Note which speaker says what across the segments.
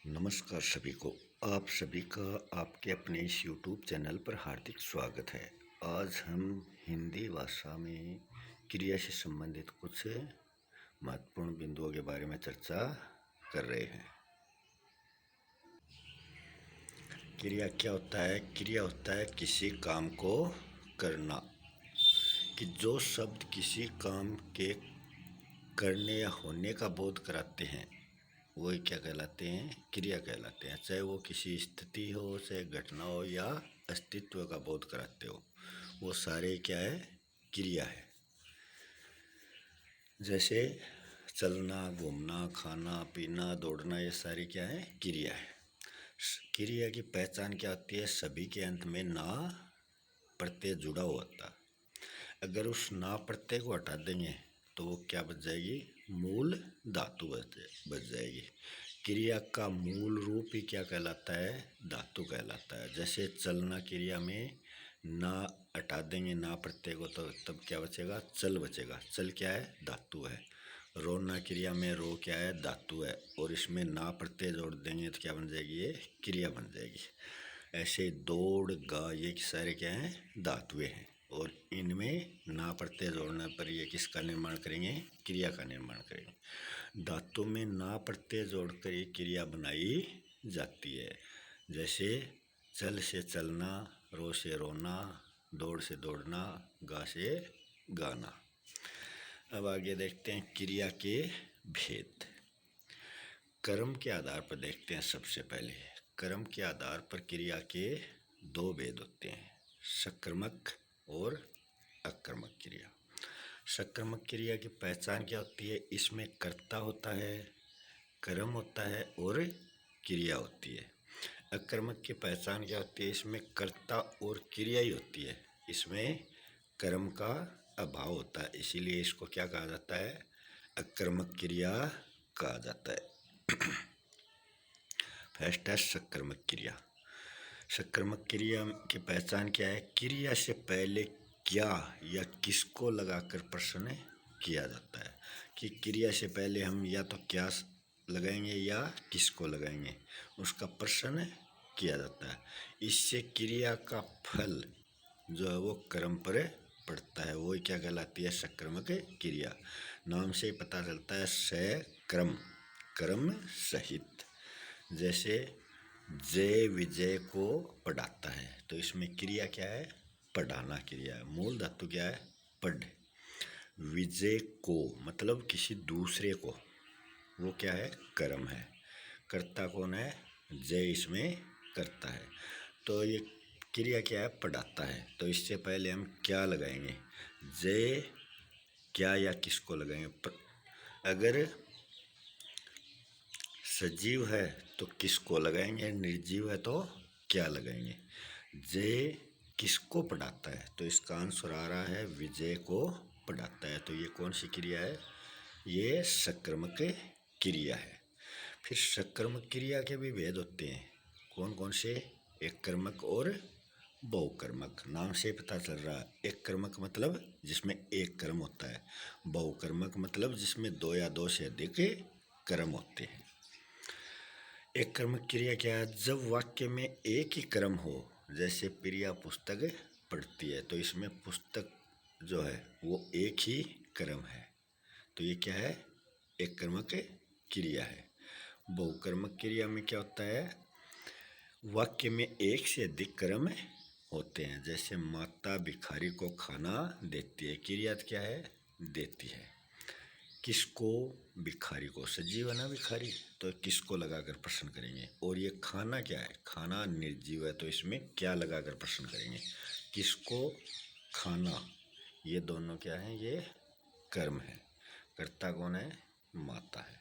Speaker 1: नमस्कार सभी को। आप सभी का आपके अपने इस YouTube चैनल पर हार्दिक स्वागत है। आज हम हिंदी भाषा में क्रिया से संबंधित कुछ महत्वपूर्ण बिंदुओं के बारे में चर्चा कर रहे हैं। क्रिया क्या होता है? क्रिया होता है किसी काम को करना। कि जो शब्द किसी काम के करने या होने का बोध कराते हैं वही क्या कहलाते हैं? क्रिया कहलाते हैं। चाहे वो किसी स्थिति हो, चाहे घटना हो या अस्तित्व का बोध कराते हो, वो सारे क्या है? क्रिया है। जैसे चलना, घूमना, खाना, पीना, दौड़ना, ये सारी क्या है? क्रिया है। क्रिया की पहचान क्या होती है? सभी के अंत में ना प्रत्यय जुड़ा हुआ होता। अगर उस ना प्रत्यय को हटा देंगे तो वो क्या बच जाएगी? मूल धातु बच जाएगी। क्रिया का मूल रूप ही क्या कहलाता है? धातु कहलाता है। जैसे चलना क्रिया में ना हटा देंगे ना प्रत्यय को तो तब क्या बचेगा? चल बचेगा। चल क्या है? धातु है। रोना क्रिया में रो क्या है? धातु है। और इसमें ना प्रत्यय जोड़ देंगे तो क्या बन जाएगी? ये क्रिया बन जाएगी। ऐसे दौड़, गा, ये सारे क्या हैं? धातुएं हैं। और इनमें ना प्रत्यय जोड़ने पर ये किसका निर्माण करेंगे? क्रिया का निर्माण करेंगे। धातु में ना प्रत्यय जोड़कर ये क्रिया बनाई जाती है। जैसे चल से चलना, रो से रोना, दौड़ से दौड़ना, गा से गाना। अब आगे देखते हैं क्रिया के भेद। कर्म के आधार पर देखते हैं। सबसे पहले कर्म के आधार पर क्रिया के दो भेद होते हैं, सक्रामक और अकर्मक क्रिया। सक्रामक क्रिया की पहचान क्या होती है? इसमें कर्ता होता है, कर्म होता है और क्रिया होती है। अकर्मक की पहचान क्या होती है? इसमें कर्ता और क्रिया ही होती है, इसमें कर्म का अभाव होता है। इसीलिए इसको क्या कहा जाता है? अकर्मक क्रिया कहा जाता है। फर्स्ट है सक्रामक क्रिया। सक्रामक क्रिया की पहचान क्या है? क्रिया से पहले क्या या किसको लगाकर प्रश्न किया जाता है। कि क्रिया से पहले हम या तो क्या लगाएंगे या किसको लगाएंगे, उसका प्रश्न किया जाता है। इससे क्रिया का फल जो है वो कर्म पर पड़ता है, वो क्या कहलाती है? सक्रामक क्रिया। नाम से ही पता चलता है, सक्रम, कर्म सहित। जैसे जय विजय को पढ़ाता है तो इसमें क्रिया क्या है? पढ़ाना क्रिया है। मूल धातु क्या है? पढ़। विजय को मतलब किसी दूसरे को, वो क्या है? कर्म है। कर्ता कौन है? जय इसमें करता है। तो ये क्रिया क्या है? पढ़ाता है। तो इससे पहले हम क्या लगाएंगे? जय क्या या किसको लगाएंगे? अगर सजीव है तो किसको लगाएंगे? निर्जीव है तो क्या लगाएंगे? जय किसको पढ़ाता है? तो इसका आंसर आ रहा है विजय को पढ़ाता है। तो ये कौन सी क्रिया है? ये सक्रामक क्रिया है। फिर सक्रामक क्रिया के भी भेद होते हैं। कौन कौन से? एक कर्मक और बहुकर्मक। नाम से पता चल रहा है। एक कर्मक मतलब जिसमें एक कर्म होता है, बहुकर्मक मतलब जिसमें दो या दो से अधिक कर्म होते हैं। एक कर्मक क्रिया क्या है? जब वाक्य में एक ही कर्म हो, जैसे प्रिया पुस्तक पढ़ती है तो इसमें पुस्तक जो है वो एक ही कर्म है, तो ये क्या है? एक कर्मक क्रिया है। बहुकर्मक क्रिया में क्या होता है? वाक्य में एक से अधिक कर्म होते हैं। जैसे माता भिखारी को खाना देती है, क्रिया क्या है? देती है। किसको? भिखारी को। सजीव है ना भिखारी, तो किसको लगाकर प्रश्न करेंगे? और ये खाना क्या है? खाना निर्जीव है, तो इसमें क्या लगाकर प्रश्न करेंगे? किसको खाना? ये दोनों क्या है? ये कर्म है। कर्ता कौन है? माता है।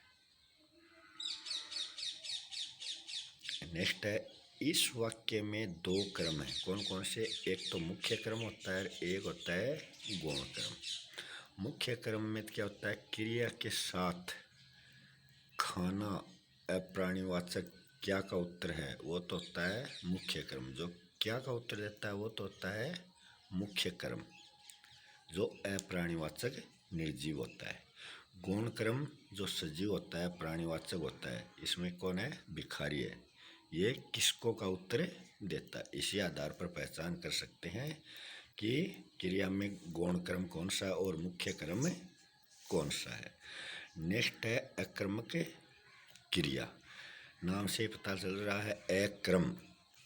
Speaker 1: नेक्स्ट है, इस वाक्य में दो कर्म है। कौन कौन से? एक तो मुख्य कर्म होता है, एक होता है गौण कर्म। मुख्य कर्म में क्या होता है? क्रिया के साथ खाना अप्राणीवाचक क्या का उत्तर है वो तो होता है मुख्य कर्म। जो क्या का उत्तर देता है वो तो होता है मुख्य कर्म, जो अप्राणीवाचक निर्जीव होता है। गौण क्रम जो सजीव होता है, प्राणीवाचक होता है, इसमें कौन है? भिखारी है। ये किसको का उत्तर देता है? इसी आधार पर पहचान कर सकते हैं कि क्रिया में गौण क्रम कौन सा और मुख्य क्रम कौन सा है। नेक्स्ट है अकर्मक क्रिया। नाम से पता चल रहा है अक्रम,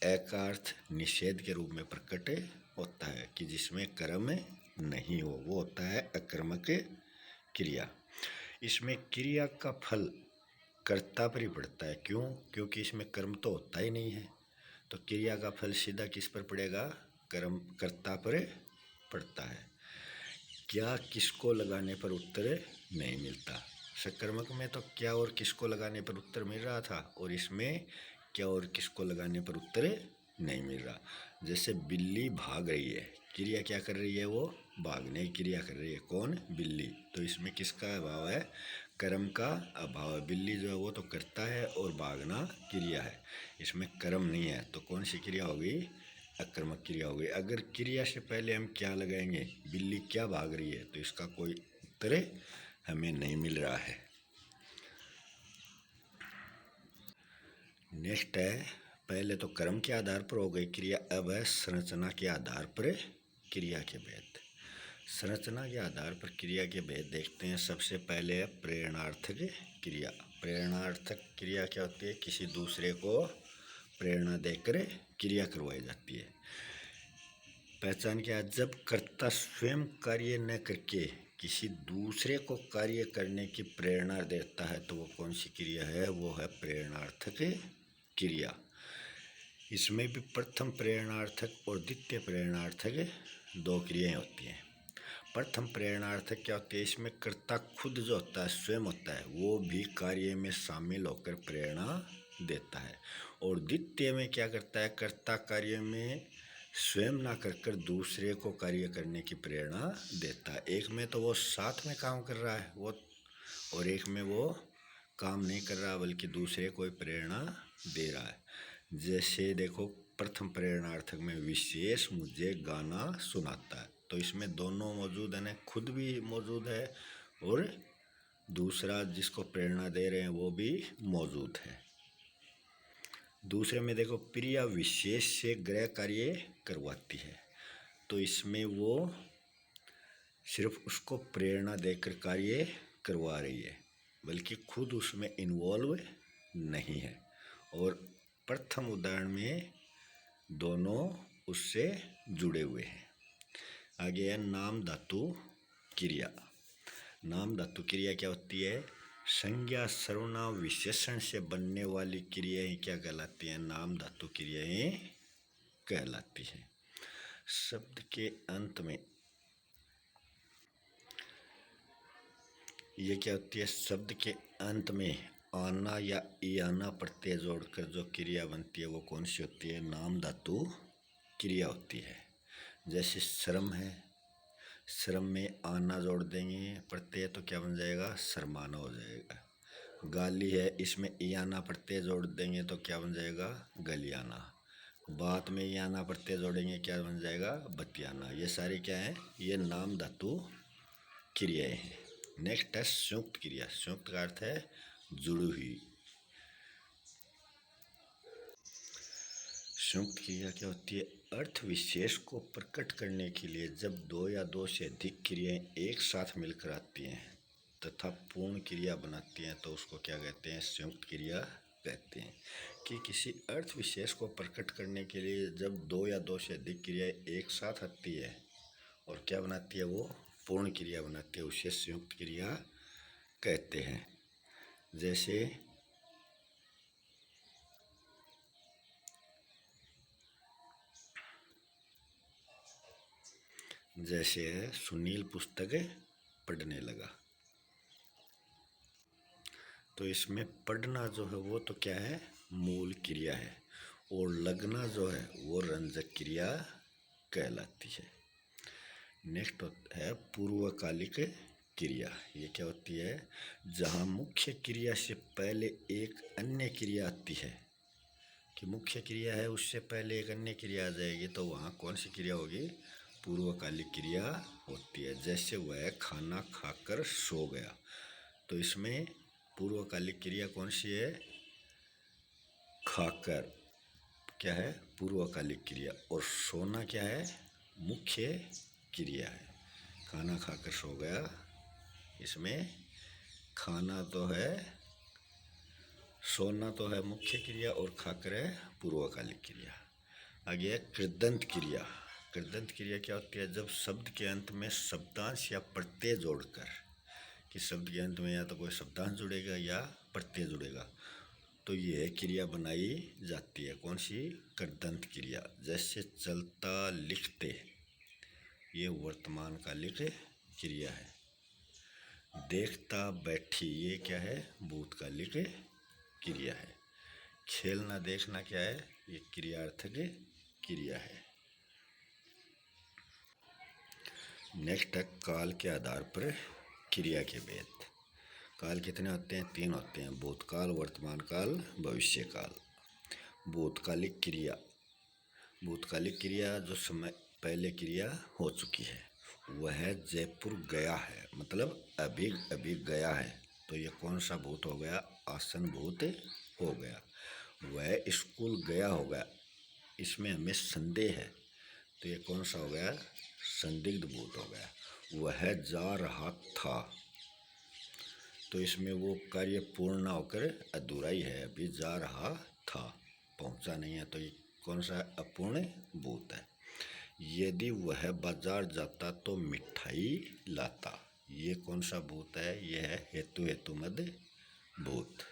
Speaker 1: अ का अर्थ निषेध के रूप में प्रकट होता है कि जिसमें कर्म नहीं हो, वो होता है अकर्मक क्रिया। इसमें क्रिया का फल कर्ता पर ही पड़ता है। क्यों? क्योंकि इसमें कर्म तो होता ही नहीं है, तो क्रिया का फल सीधा किस पर पड़ेगा? कर्म कर्ता पर पड़ता है। क्या किसको लगाने पर उत्तर नहीं मिलता? सकर्मक में तो क्या और किसको लगाने पर उत्तर मिल रहा था, और इसमें क्या और किसको लगाने पर उत्तर नहीं मिल रहा। जैसे बिल्ली भाग रही है, क्रिया क्या कर रही है? वो भागने की क्रिया कर रही है। कौन? बिल्ली। तो इसमें किसका अभाव है? कर्म का अभाव है। बिल्ली जो है वो तो करता है और भागना क्रिया है, इसमें कर्म नहीं है, तो कौन सी क्रिया होगी? अकर्मक क्रिया हो गई। अगर क्रिया से पहले हम क्या लगाएंगे? बिल्ली क्या भाग रही है, तो इसका कोई उत्तर हमें नहीं मिल रहा है। नेक्स्ट है, पहले तो कर्म के आधार पर हो गई क्रिया, अब है संरचना के आधार पर क्रिया के भेद। संरचना के आधार पर क्रिया के भेद देखते हैं। सबसे पहले है प्रेरणार्थक क्रिया। प्रेरणार्थक क्रिया क्या होती है? किसी दूसरे को प्रेरणा देकर क्रिया करवाई जाती है। पहचान क्या? जब कर्ता स्वयं कार्य न करके किसी दूसरे को कार्य करने की प्रेरणा देता है, तो वो कौन सी क्रिया है? वो है प्रेरणार्थक क्रिया। इसमें भी प्रथम प्रेरणार्थक और द्वितीय प्रेरणार्थक दो क्रियाएं होती हैं। प्रथम प्रेरणार्थक क्या होती है? इसमें कर्ता खुद जो होता है, स्वयं होता है, वो भी कार्य में शामिल होकर प्रेरणा देता है। और द्वितीय में क्या करता है? कर्ता कार्य में स्वयं ना कर दूसरे को कार्य करने की प्रेरणा देता है। एक में तो वो साथ में काम कर रहा है वो, और एक में वो काम नहीं कर रहा बल्कि दूसरे को प्रेरणा दे रहा है। जैसे देखो, प्रथम प्रेरणार्थक में विशेष मुझे गाना सुनाता है, तो इसमें दोनों मौजूद है ना, खुद भी मौजूद है और दूसरा जिसको प्रेरणा दे रहे हैं वो भी मौजूद है। दूसरे में देखो, प्रिया विशेष से गृह कार्य करवाती है, तो इसमें वो सिर्फ उसको प्रेरणा देकर कार्य करवा रही है, बल्कि खुद उसमें इन्वॉल्व नहीं है। और प्रथम उदाहरण में दोनों उससे जुड़े हुए हैं। आगे है नाम धातु क्रिया। नाम धातु क्रिया क्या होती है? संज्ञा सर्वनाम विशेषण से बनने वाली क्रियाएं क्या कहलाती हैं? नाम धातु क्रियाएं कहलाती हैं। शब्द के अंत में ये क्या होती है? शब्द के अंत में आना या ईआना प्रत्यय जोड़कर जो क्रिया बनती है वो कौन सी होती है? नाम धातु क्रिया होती है। जैसे श्रम है, श्रम में आना जोड़ देंगे प्रत्यय तो क्या बन जाएगा? शर्माना हो जाएगा। गाली है, इसमें ईआना प्रत्यय जोड़ देंगे तो क्या बन जाएगा? गलियाना। बात में ईआना प्रत्यय जोड़ेंगे क्या बन जाएगा? बतियाना। ये सारी क्या है? ये नाम धातु क्रियाएं हैं। नेक्स्ट है संयुक्त क्रिया। संयुक्त का अर्थ है जुड़ी हुई। संयुक्त क्रिया क्या होती है? अर्थ विशेष को प्रकट करने के लिए जब दो या दो से अधिक क्रियाएं एक साथ मिलकर आती हैं तथा पूर्ण क्रिया बनाती हैं, तो उसको क्या कहते हैं? संयुक्त क्रिया कहते हैं। कि किसी अर्थ विशेष को प्रकट करने के लिए जब दो या दो से अधिक क्रियाएं एक साथ आती है और क्या बनाती है? वो पूर्ण क्रिया बनाती है, उसे संयुक्त क्रिया कहते हैं। जैसे है सुनील पुस्तक पढ़ने लगा, तो इसमें पढ़ना जो है वो तो क्या है? मूल क्रिया है, और लगना जो है वो रंजक क्रिया कहलाती है। नेक्स्ट है पूर्वकालिक क्रिया। ये क्या होती है? जहाँ मुख्य क्रिया से पहले एक अन्य क्रिया आती है, कि मुख्य क्रिया है उससे पहले एक अन्य क्रिया आ जाएगी, तो वहाँ कौन सी क्रिया होगी? पूर्वकालिक क्रिया होती है। जैसे वह खाना खाकर सो गया, तो इसमें पूर्वकालिक क्रिया कौन सी है? खाकर क्या है? पूर्वकालिक क्रिया। और सोना क्या है? मुख्य क्रिया है। खाना खाकर सो गया, इसमें खाना तो है, सोना तो है मुख्य क्रिया और खाकर है पूर्वकालिक क्रिया। आगे है कृदंत क्रिया। कृदंत क्रिया क्या होती है? जब शब्द के अंत में शब्दांश या प्रत्यय जोड़कर, कि शब्द के अंत में या तो कोई शब्दांश जुड़ेगा या प्रत्यय जुड़ेगा, तो ये क्रिया बनाई जाती है। कौन सी? कृदंत क्रिया। जैसे चलता, लिखते, ये वर्तमान कालिक क्रिया है। देखता, बैठी, ये क्या है? भूतकालिक क्रिया है। खेलना, देखना क्या है? ये क्रियार्थक क्रिया है। नेक्स्ट है काल के आधार पर क्रिया के भेद। काल कितने होते हैं? 3 होते हैं, भूतकाल, वर्तमान काल, भविष्य काल। भूतकालिक क्रिया, भूतकालिक क्रिया जो समय पहले क्रिया हो चुकी है, वह जयपुर गया है, मतलब अभी अभी गया है, तो ये कौन सा भूत हो गया? आसन भूत हो गया। वह स्कूल गया होगा, इसमें हमें संदेह है, तो ये कौन सा हो गया? संदिग्ध भूत हो गया। वह जा रहा था, तो इसमें वो कार्य पूर्ण ना होकर अधूरा ही है, अभी जा रहा था, पहुंचा नहीं है, तो ये कौन सा अपूर्ण भूत है। यदि वह बाजार जाता तो मिठाई लाता, ये कौन सा भूत है? यह है हेतु हेतुमद भूत।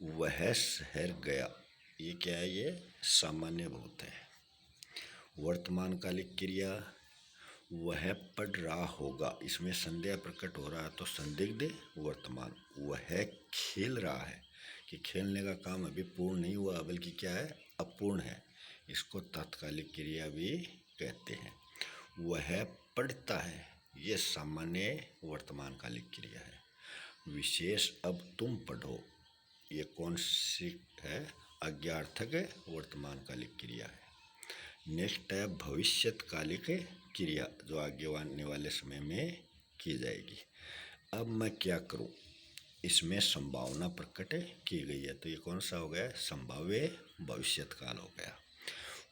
Speaker 1: वह शहर गया, ये क्या है? ये सामान्य भूत है। वर्तमान कालिक क्रिया, वह पढ़ रहा होगा, इसमें संदेह प्रकट हो रहा है, तो संदिग्ध वर्तमान। वह खेल रहा है, कि खेलने का काम अभी पूर्ण नहीं हुआ, बल्कि क्या है? अपूर्ण है, इसको तात्कालिक क्रिया भी कहते हैं। वह पढ़ता है, ये सामान्य वर्तमान कालिक क्रिया है। विशेष अब तुम पढ़ो, ये कौन सी है? आज्ञार्थक वर्तमान कालिक क्रिया है। नेक्स्ट है भविष्यकालिक क्रिया, जो आगे आने वाले समय में की जाएगी। अब मैं क्या करूं, इसमें संभावना प्रकट की गई है, तो ये कौन सा हो गया? संभाव्य भविष्यत काल हो गया।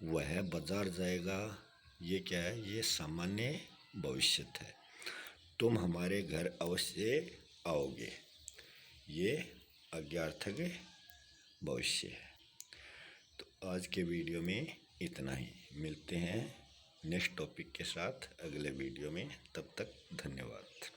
Speaker 1: वह बाजार जाएगा, ये क्या है? ये सामान्य भविष्यत है। तुम हमारे घर अवश्य आओगे, ये आज्ञार्थक भविष्य है। तो आज के वीडियो में इतना ही, मिलते हैं नेक्स्ट टॉपिक के साथ अगले वीडियो में, तब तक धन्यवाद।